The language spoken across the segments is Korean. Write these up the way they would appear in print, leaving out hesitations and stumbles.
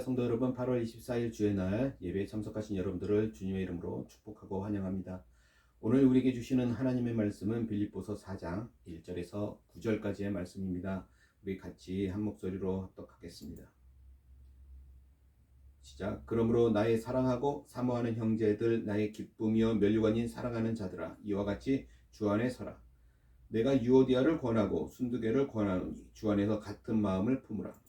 성도 여러분, 8월 24일 주의 날 예배에 참석하신 여러분들을 주님의 이름으로 축복하고 환영합니다. 오늘 우리에게 주시는 하나님의 말씀은 빌립보서 4장 1절에서 9절까지의 말씀입니다. 우리 같이 한 목소리로 합독하겠습니다. 시작. 그러므로 나의 사랑하고 사모하는 형제들, 나의 기쁨이요 면류관인 사랑하는 자들아, 이와 같이 주 안에 서라. 내가 유오디아를 권하고 순두개를 권하노니 주 안에서 같은 마음을 품으라.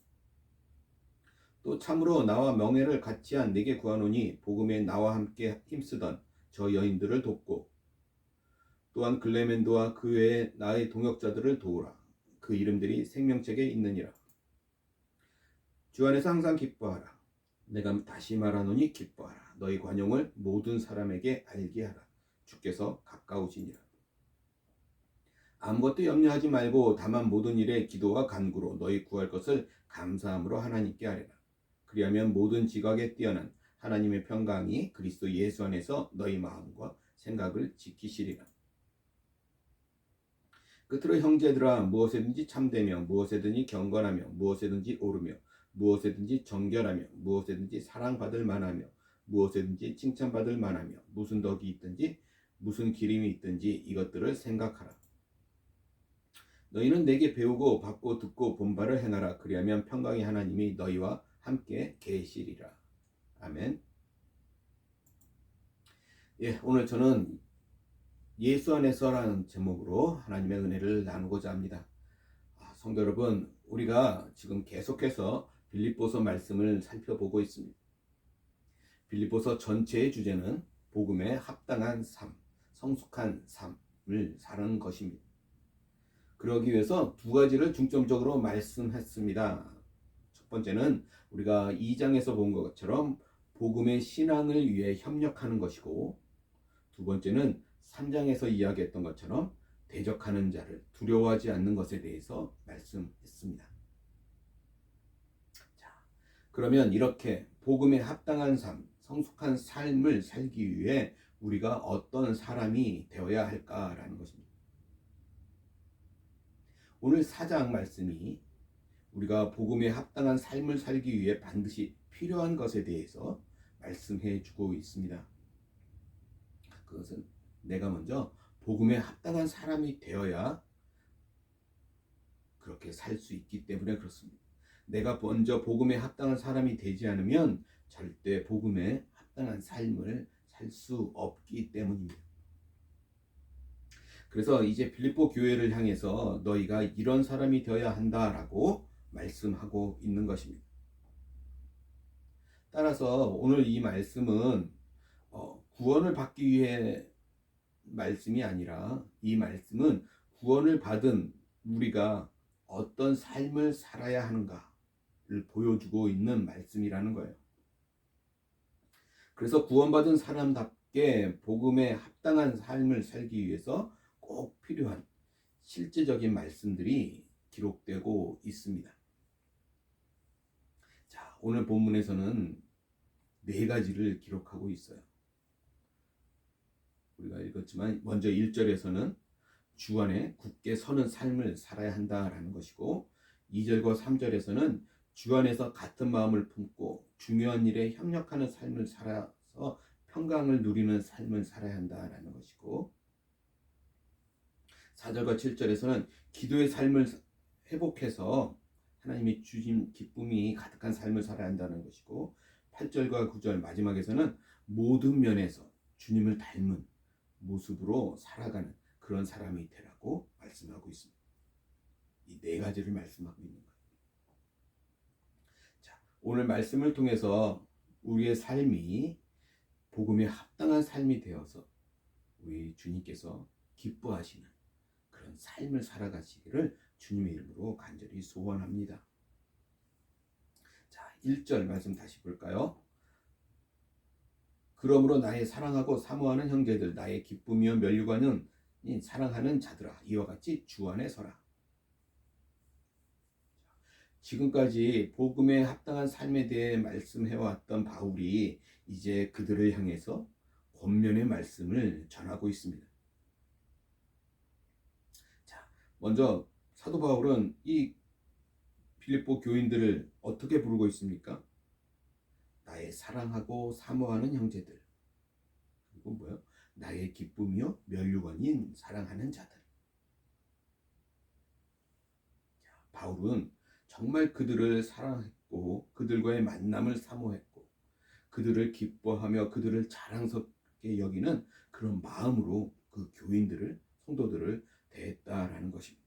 또 참으로 나와 명예를 같이한 내게 구하노니 복음에 나와 함께 힘쓰던 저 여인들을 돕고 또한 글레멘도와 그 외에 나의 동역자들을 도우라. 그 이름들이 생명책에 있느니라. 주 안에서 항상 기뻐하라. 내가 다시 말하노니 기뻐하라. 너희 관용을 모든 사람에게 알게 하라. 주께서 가까우시니라. 아무것도 염려하지 말고 다만 모든 일에 기도와 간구로 너희 구할 것을 감사함으로 하나님께 아뢰라. 그리하면 모든 지각에 뛰어난 하나님의 평강이 그리스도 예수 안에서 너희 마음과 생각을 지키시리라. 끝으로 형제들아, 무엇에든지 참되며 무엇에든지 경건하며 무엇에든지 오르며 무엇에든지 정결하며 무엇에든지 사랑받을 만하며 무엇에든지 칭찬받을 만하며 무슨 덕이 있든지 무슨 기림이 있든지 이것들을 생각하라. 너희는 내게 배우고 받고 듣고 본 바를 행하라. 그리하면 평강의 하나님이 너희와 함께 계시리라. 아멘. 오늘 저는 예수 안에서라는 제목으로 하나님의 은혜를 나누고자 합니다. 성도 여러분, 우리가 지금 계속해서 빌립보서 말씀을 살펴보고 있습니다. 빌립보서 전체의 주제는 복음에 합당한 삶, 성숙한 삶을 사는 것입니다. 그러기 위해서 두 가지를 중점적으로 말씀했습니다. 첫 번째는 우리가 2장에서 본 것처럼 복음의 신앙을 위해 협력하는 것이고, 두 번째는 3장에서 이야기했던 것처럼 대적하는 자를 두려워하지 않는 것에 대해서 말씀했습니다. 자, 그러면 이렇게 복음에 합당한 삶, 성숙한 삶을 살기 위해 우리가 어떤 사람이 되어야 할까라는 것입니다. 오늘 4장 말씀이 우리가 복음에 합당한 삶을 살기 위해 반드시 필요한 것에 대해서 말씀해 주고 있습니다. 그것은 내가 먼저 복음에 합당한 사람이 되어야 그렇게 살 수 있기 때문에 그렇습니다. 내가 먼저 복음에 합당한 사람이 되지 않으면 절대 복음에 합당한 삶을 살 수 없기 때문입니다. 그래서 이제 빌립보 교회를 향해서 너희가 이런 사람이 되어야 한다라고 말씀하고 있는 것입니다. 따라서 오늘 이 말씀은 구원을 받기 위해 말씀이 아니라 이 말씀은 구원을 받은 우리가 어떤 삶을 살아야 하는가를 보여주고 있는 말씀이라는 거예요. 그래서 구원받은 사람답게 복음에 합당한 삶을 살기 위해서 꼭 필요한 실제적인 말씀들이 기록되고 있습니다. 자, 오늘 본문에서는 네 가지를 기록하고 있어요. 우리가 읽었지만 먼저 1절에서는 주 안에 굳게 서는 삶을 살아야 한다라는 것이고, 2절과 3절에서는 주 안에서 같은 마음을 품고 중요한 일에 협력하는 삶을 살아서 평강을 누리는 삶을 살아야 한다라는 것이고, 4절과 7절에서는 기도의 삶을 회복해서 하나님이 주신 기쁨이 가득한 삶을 살아야 한다는 것이고, 8절과 9절 마지막에서는 모든 면에서 주님을 닮은 모습으로 살아가는 그런 사람이 되라고 말씀하고 있습니다. 이 네 가지를 말씀하고 있는 거예요. 자, 오늘 말씀을 통해서 우리의 삶이 복음에 합당한 삶이 되어서 우리 주님께서 기뻐하시는 그런 삶을 살아가시기를 주님의 이름으로 간절히 소원합니다. 자, 1절 말씀 다시 볼까요? 그러므로 나의 사랑하고 사모하는 형제들, 나의 기쁨이요 면류관은 사랑하는 자들아, 이와 같이 주 안에 서라. 지금까지 복음에 합당한 삶에 대해 말씀해왔던 바울이 이제 그들을 향해서 권면의 말씀을 전하고 있습니다. 자, 먼저 사도 바울은 이 빌립보 교인들을 어떻게 부르고 있습니까? 사랑하고 사모하는 형제들. 그리고 뭐요? 나의 기쁨이요 면류관인 사랑하는 자들. 바울은 정말 그들을 사랑했고 그들과의 만남을 사모했고 그들을 기뻐하며 그들을 자랑스럽게 여기는 그런 마음으로 그 교인들을 성도들을 대했다라는 것입니다.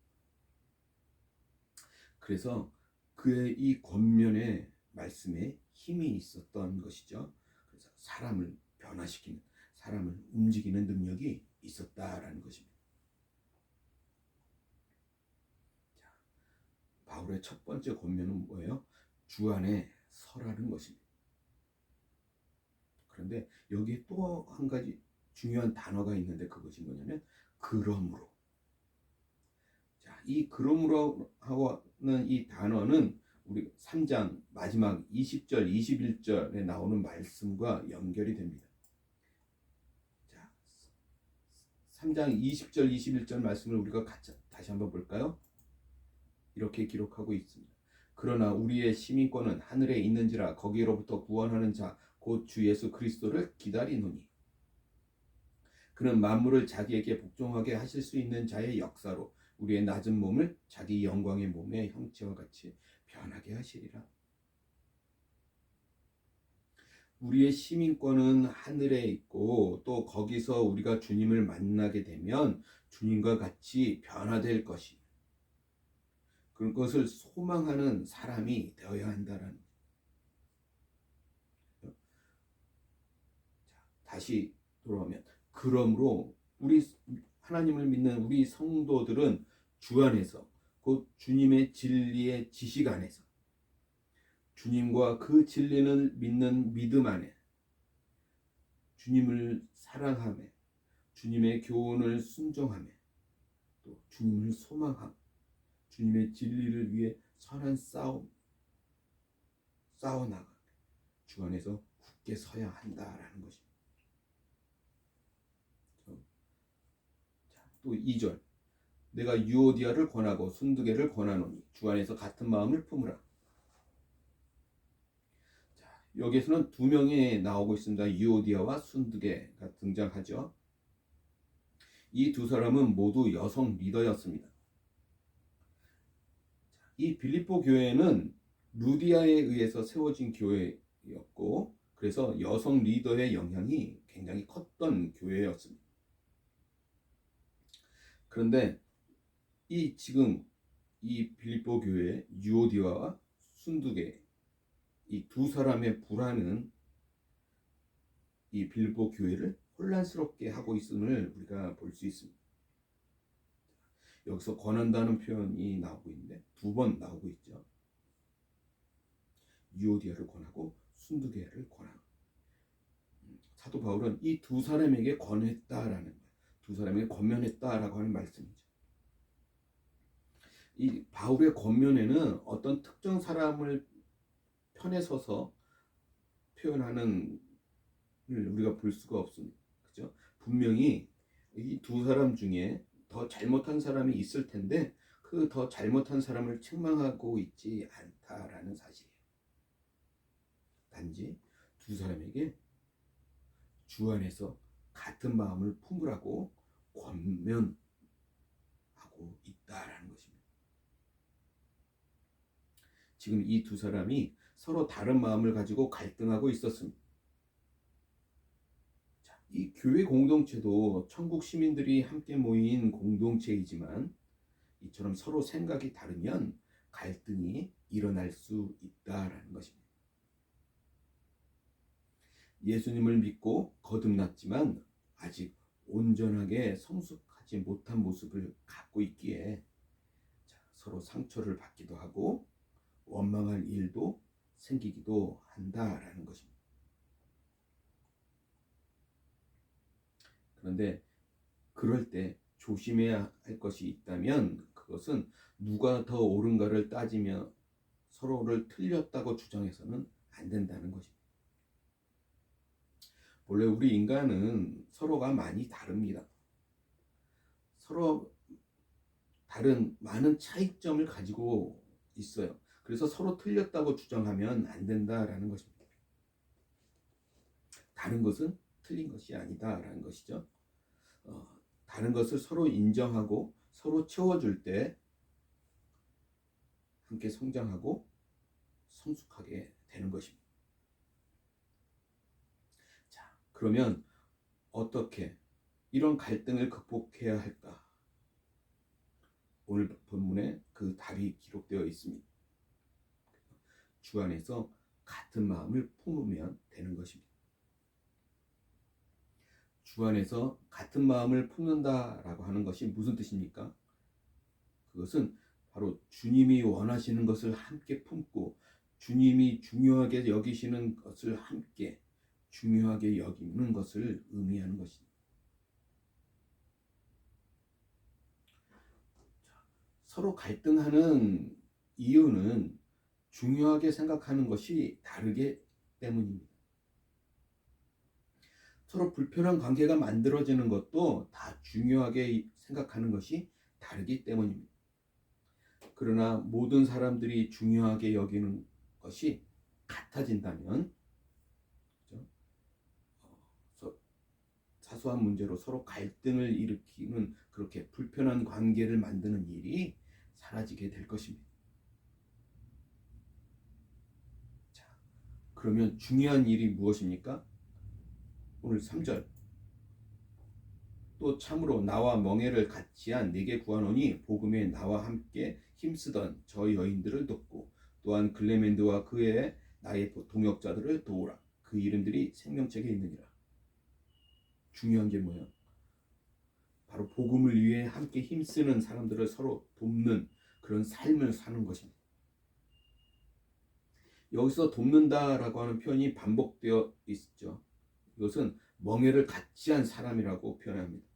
그래서 그의 이 권면의 말씀에 힘이 있었던 것이죠. 그래서 사람을 변화시키는, 사람을 움직이는 능력이 있었다라는 것입니다. 자, 바울의 첫 번째 권면은 뭐예요? 주 안에 서라는 것입니다. 그런데 여기에 또 한 가지 중요한 단어가 있는데 그것이 뭐냐면 그러므로. 자, 이 그러므로 하는 이 단어는 우리 3장 마지막 20절, 21절에 나오는 말씀과 연결이 됩니다. 자, 3장 20절, 21절 말씀을 우리가 다시 한번 볼까요? 이렇게 기록하고 있습니다. 그러나 우리의 시민권은 하늘에 있는지라 거기로부터 구원하는 자 곧 주 예수 그리스도를 기다리노니 그는 만물을 자기에게 복종하게 하실 수 있는 자의 역사로 우리의 낮은 몸을 자기 영광의 몸의 형체와 같이 변하게 하시리라. 우리의 시민권은 하늘에 있고 또 거기서 우리가 주님을 만나게 되면 주님과 같이 변화될 것이 그것을 소망하는 사람이 되어야 한다는. 다시 돌아오면 그러므로 우리 하나님을 믿는 우리 성도들은 주 안에서 곧 주님의 진리의 지식 안에서 주님과 그 진리를 믿는 믿음 안에 주님을 사랑하며 주님의 교훈을 순종하며 또 주님을 소망하며 주님의 진리를 위해 선한 싸워나가 주 안에서 굳게 서야 한다라는 것입니다. 또 2절 내가 유오디아를 권하고 순두계를 권하노니 주 안에서 같은 마음을 품으라. 자, 여기에서는 두 명이 나오고 있습니다. 유오디아와 순두계가 등장하죠. 이 두 사람은 모두 여성 리더였습니다. 이 빌립보 교회는 루디아에 의해서 세워진 교회였고 그래서 여성 리더의 영향이 굉장히 컸던 교회였습니다. 그런데 지금 이 빌립보 교회 유오디아와 순두계 이 두 사람의 불화는 이 빌립보 교회를 혼란스럽게 하고 있음을 우리가 볼 수 있습니다. 여기서 권한다는 표현이 나오고 있는데 두 번 나오고 있죠. 유오디아를 권하고 순두계를 권하고 사도 바울은 이 두 사람에게 권했다라는 거예요. 두 사람에게 권면했다라고 하는 말씀이죠. 이 바울의 권면에는 어떤 특정 사람을 편에 서서 표현하는 우리가 볼 수가 없습니다. 그죠? 분명히 이 두 사람 중에 더 잘못한 사람이 있을 텐데 그 더 잘못한 사람을 책망하고 있지 않다라는 사실이에요. 단지 두 사람에게 주 안에서 같은 마음을 품으라고 권면하고 있다라는 것입니다. 지금 이 두 사람이 서로 다른 마음을 가지고 갈등하고 있었습니다. 자, 이 교회 공동체도 천국 시민들이 함께 모인 공동체이지만 이처럼 서로 생각이 다르면 갈등이 일어날 수 있다라는 것입니다. 예수님을 믿고 거듭났지만 아직 온전하게 성숙하지 못한 모습을 갖고 있기에 서로 상처를 받기도 하고 원망할 일도 생기기도 한다라는 것입니다. 그런데 그럴 때 조심해야 할 것이 있다면 그것은 누가 더 옳은가를 따지며 서로를 틀렸다고 주장해서는 안 된다는 것입니다. 원래 우리 인간은 서로가 많이 다릅니다. 서로 다른 많은 차이점을 가지고 있어요. 그래서 서로 틀렸다고 주장하면 안 된다라는 것입니다. 다른 것은 틀린 것이 아니다라는 것이죠. 다른 것을 서로 인정하고 서로 채워줄 때 함께 성장하고 성숙하게 되는 것입니다. 자, 그러면 어떻게 이런 갈등을 극복해야 할까? 오늘 본문에 그 답이 기록되어 있습니다. 주 안에서 같은 마음을 품으면 되는 것입니다. 주 안에서 같은 마음을 품는다라고 하는 것이 무슨 뜻입니까? 그것은 바로 주님이 원하시는 것을 함께 품고 주님이 중요하게 여기시는 것을 함께 중요하게 여기는 것을 의미하는 것입니다. 서로 갈등하는 이유는 중요하게 생각하는 것이 다르기 때문입니다. 서로 불편한 관계가 만들어지는 것도 다 중요하게 생각하는 것이 다르기 때문입니다. 그러나 모든 사람들이 중요하게 여기는 것이 같아진다면, 그렇죠? 사소한 문제로 서로 갈등을 일으키는 그렇게 불편한 관계를 만드는 일이 사라지게 될 것입니다. 자, 그러면 중요한 일이 무엇입니까? 오늘 3절. 또 참으로 나와 멍에를 같이 한 네게 구하노니 복음에 나와 함께 힘쓰던 저 여인들을 돕고 또한 글레멘드와 그의 나의 동역자들을 도우라. 그 이름들이 생명책에 있느니라. 중요한 게 뭐예요? 바로 복음을 위해 함께 힘쓰는 사람들을 서로 돕는 그런 삶을 사는 것입니다. 여기서 돕는다라고 하는 표현이 반복되어 있죠. 이것은 멍에를 같이 한 사람이라고 표현합니다.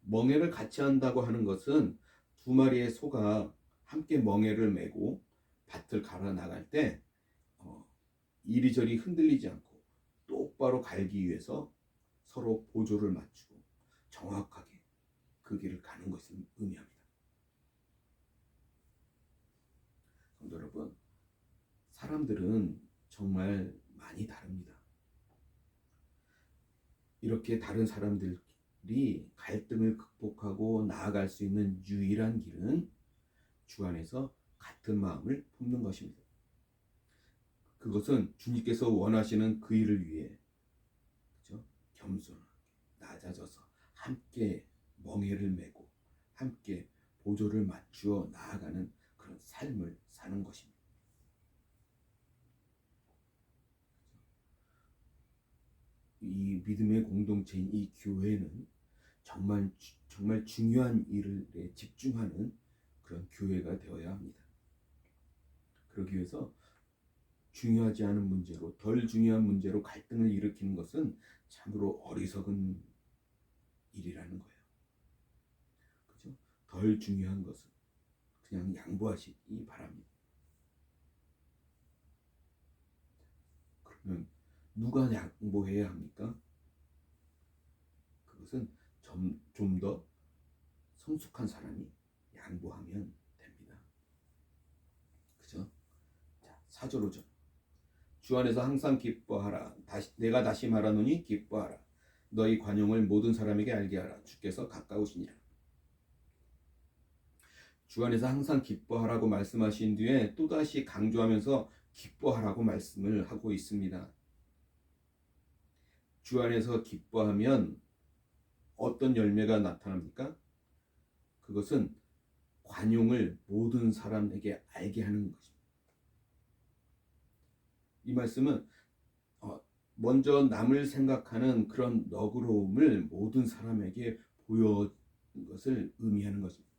멍에를 같이 한다고 하는 것은 두 마리의 소가 함께 멍에를 메고 밭을 갈아 나갈 때 이리저리 흔들리지 않고 똑바로 갈기 위해서 서로 보조를 맞추고 정확하게 그 길을 가는 것을 의미합니다. 성도 여러분, 사람들은 정말 많이 다릅니다. 이렇게 다른 사람들이 갈등을 극복하고 나아갈 수 있는 유일한 길은 주 안에서 같은 마음을 품는 것입니다. 그것은 주님께서 원하시는 그 일을 위해, 그렇죠? 겸손하게 낮아져서 함께 멍에를 메고 함께 보조를 맞추어 나아가는 그런 삶을 사는 것입니다. 이 믿음의 공동체인 이 교회는 정말 중요한 일에 집중하는 그런 교회가 되어야 합니다. 그러기 위해서 중요하지 않은 문제로, 덜 중요한 문제로 갈등을 일으키는 것은 참으로 어리석은 일이라는 거예요. 그렇죠? 덜 중요한 것은 그냥 양보하시기 바랍니다. 그러면 누가 양보해야 합니까? 그것은 좀 더 성숙한 사람이 양보하면 됩니다. 그죠? 자, 4절 5절. 주 안에서 항상 기뻐하라. 내가 다시 말하노니 기뻐하라. 너희 관용을 모든 사람에게 알게 하라. 주께서 가까우시니라. 주 안에서 항상 기뻐하라고 말씀하신 뒤에 또다시 강조하면서 기뻐하라고 말씀을 하고 있습니다. 주 안에서 기뻐하면 어떤 열매가 나타납니까? 그것은 관용을 모든 사람에게 알게 하는 것입니다. 이 말씀은 먼저 남을 생각하는 그런 너그러움을 모든 사람에게 보여준 것을 의미하는 것입니다.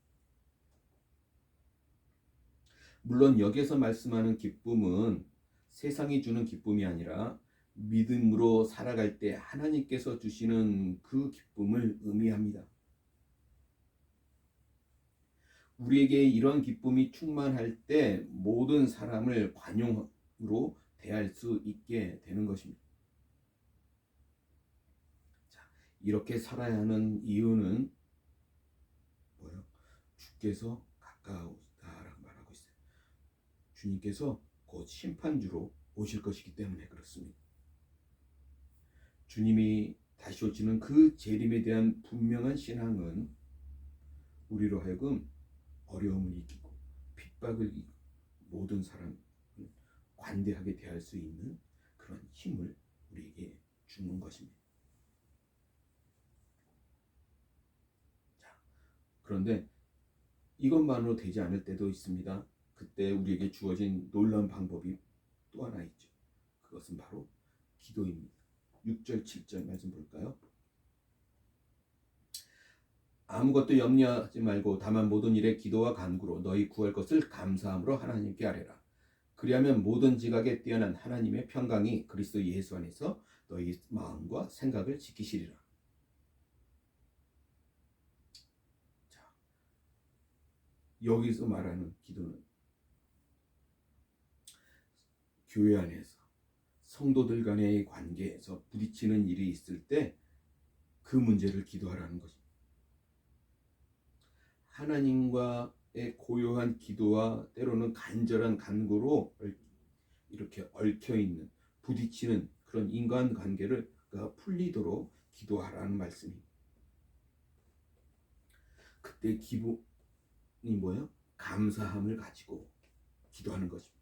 물론 여기서 말씀하는 기쁨은 세상이 주는 기쁨이 아니라 믿음으로 살아갈 때 하나님께서 주시는 그 기쁨을 의미합니다. 우리에게 이런 기쁨이 충만할 때 모든 사람을 관용으로 대할 수 있게 되는 것입니다. 자, 이렇게 살아야 하는 이유는 뭐예요? 주께서 가까우시다라고 말하고 있어요. 주님께서 곧 심판주로 오실 것이기 때문에 그렇습니다. 주님이 다시 오시는 그 재림에 대한 분명한 신앙은 우리로 하여금 어려움을 이기고 핍박을 이기고 모든 사람을 관대하게 대할 수 있는 그런 힘을 우리에게 주는 것입니다. 자, 그런데 이것만으로 되지 않을 때도 있습니다. 그때 우리에게 주어진 놀라운 방법이 또 하나 있죠. 그것은 바로 기도입니다. 6절 7절 말씀 볼까요? 아무것도 염려하지 말고 다만 모든 일에 기도와 간구로 너희 구할 것을 감사함으로 하나님께 아뢰라. 그리하면 모든 지각에 뛰어난 하나님의 평강이 그리스도 예수 안에서 너희 마음과 생각을 지키시리라. 자, 여기서 말하는 기도는 교회 안에서 성도들 간의 관계에서 부딪히는 일이 있을 때 그 문제를 기도하라는 것입니다. 하나님과의 고요한 기도와 때로는 간절한 간구로 이렇게 얽혀있는 부딪히는 그런 인간관계를 풀리도록 기도하라는 말씀입니다. 그때 기본이 뭐예요? 감사함을 가지고 기도하는 것입니다.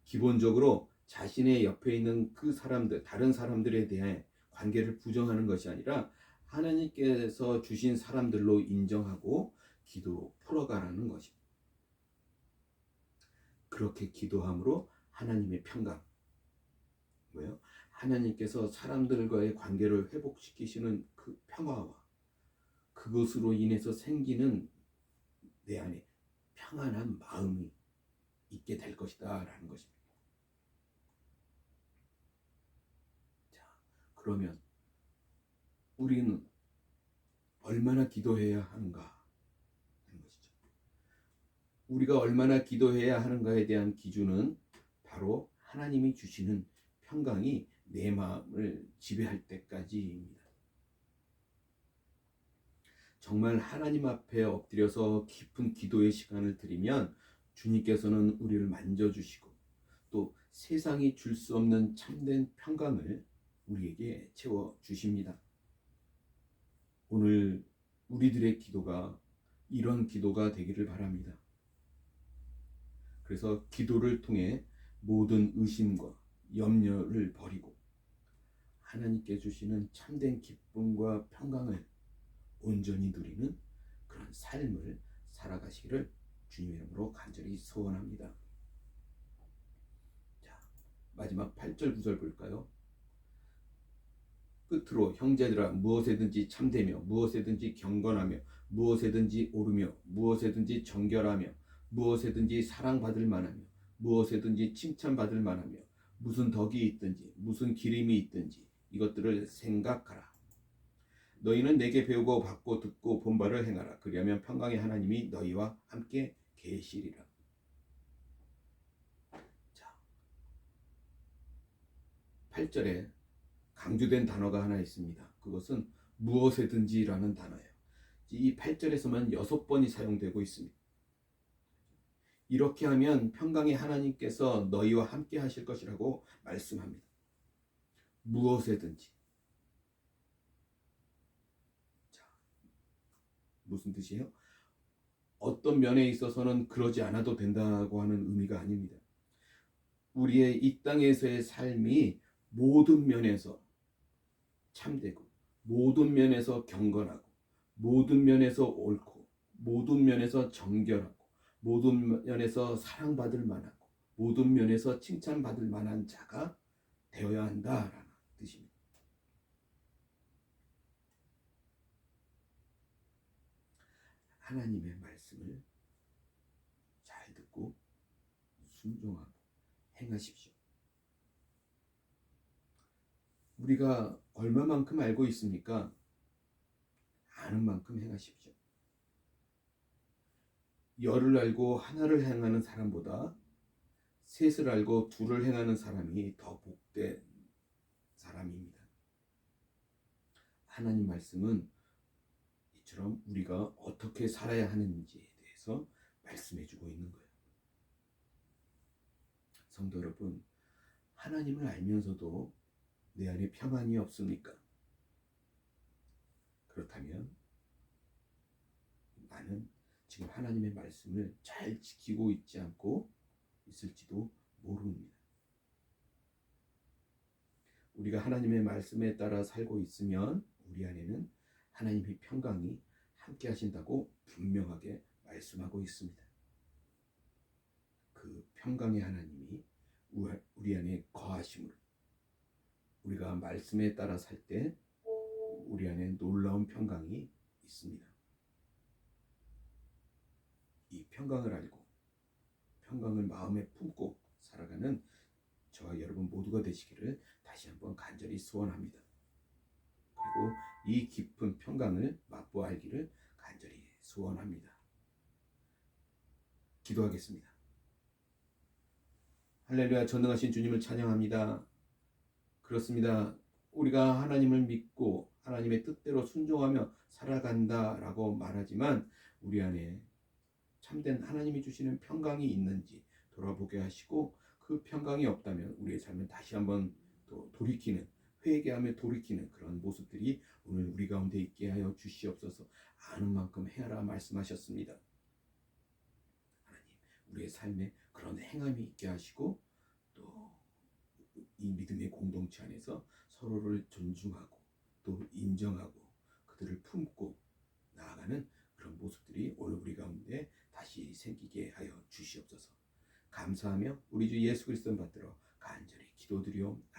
기본적으로 자신의 옆에 있는 그 사람들, 다른 사람들에 대해 관계를 부정하는 것이 아니라 하나님께서 주신 사람들로 인정하고 기도로 풀어가라는 것입니다. 그렇게 기도함으로 하나님의 평강, 뭐예요? 하나님께서 사람들과의 관계를 회복시키시는 그 평화와 그것으로 인해서 생기는 내 안에 평안한 마음이 있게 될 것이다 라는 것입니다. 자, 그러면 우리는 얼마나 기도해야 하는가 하는 것이죠. 우리가 얼마나 기도해야 하는가에 대한 기준은 바로 하나님이 주시는 평강이 내 마음을 지배할 때까지입니다. 정말 하나님 앞에 엎드려서 깊은 기도의 시간을 드리면 주님께서는 우리를 만져주시고 또 세상이 줄 수 없는 참된 평강을 우리에게 채워주십니다. 오늘 우리들의 기도가 이런 기도가 되기를 바랍니다. 그래서 기도를 통해 모든 의심과 염려를 버리고 하나님께 주시는 참된 기쁨과 평강을 온전히 누리는 그런 삶을 살아가시기를 주님의 이름으로 간절히 소원합니다. 자, 마지막 8절 9절 볼까요? 끝으로 형제들아 무엇에든지 참되며 무엇에든지 경건하며 무엇에든지 오르며 무엇에든지 정결하며 무엇에든지 사랑받을 만하며 무엇에든지 칭찬받을 만하며 무슨 덕이 있든지 무슨 기림이 있든지 이것들을 생각하라. 너희는 내게 배우고 받고 듣고 본 바를 행하라. 그리하면 평강의 하나님이 너희와 함께 계시리라. 자, 8절에 강조된 단어가 하나 있습니다. 그것은 무엇에든지라는 단어예요. 이 8절에서만 6번이 사용되고 있습니다. 이렇게 하면 평강의 하나님께서 너희와 함께 하실 것이라고 말씀합니다. 무엇에든지. 자, 무슨 뜻이에요? 어떤 면에 있어서는 그러지 않아도 된다고 하는 의미가 아닙니다. 우리의 이 땅에서의 삶이 모든 면에서 참되고 모든 면에서 경건하고 모든 면에서 옳고 모든 면에서 정결하고 모든 면에서 사랑받을 만하고 모든 면에서 칭찬받을 만한 자가 되어야 한다라는 뜻입니다. 하나님의 말씀을 잘 듣고 순종하고 행하십시오. 우리가 얼마만큼 알고 있습니까? 아는 만큼 행하십시오. 열을 알고 하나를 행하는 사람보다 셋을 알고 둘을 행하는 사람이 더 복된 사람입니다. 하나님 말씀은 이처럼 우리가 어떻게 살아야 하는지에 대해서 말씀해주고 있는 거예요. 성도 여러분, 하나님을 알면서도 내 안에 평안이 없습니까? 그렇다면 나는 지금 하나님의 말씀을 잘 지키고 있지 않고 있을지도 모릅니다. 우리가 하나님의 말씀에 따라 살고 있으면 우리 안에는 하나님의 평강이 함께 하신다고 분명하게 말씀하고 있습니다. 그 평강의 하나님이 우리 안에 거하심으로 우리가 말씀에 따라 살 때 우리 안에 놀라운 평강이 있습니다. 이 평강을 알고 평강을 마음에 품고 살아가는 저와 여러분 모두가 되시기를 다시 한번 간절히 소원합니다. 그리고 이 깊은 평강을 맛보아 알기를 간절히 소원합니다. 기도하겠습니다. 할렐루야, 전능하신 주님을 찬양합니다. 그렇습니다. 우리가 하나님을 믿고 하나님의 뜻대로 순종하며 살아간다라고 말하지만 우리 안에 참된 하나님이 주시는 평강이 있는지 돌아보게 하시고, 그 평강이 없다면 우리의 삶을 다시 한번 또 돌이키는, 회개하며 돌이키는 그런 모습들이 오늘 우리 가운데 있게 하여 주시옵소서. 아는 만큼 행하라 말씀하셨습니다. 하나님, 우리의 삶에 그런 행함이 있게 하시고 또 이 믿음의 공동체 안에서 서로를 존중하고 또 인정하고 그들을 품고 나아가는 그런 모습들이 오늘 우리 가운데 다시 생기게 하여 주시옵소서. 감사하며 우리 주 예수 그리스도를 받들어 간절히 기도드리옵나이다.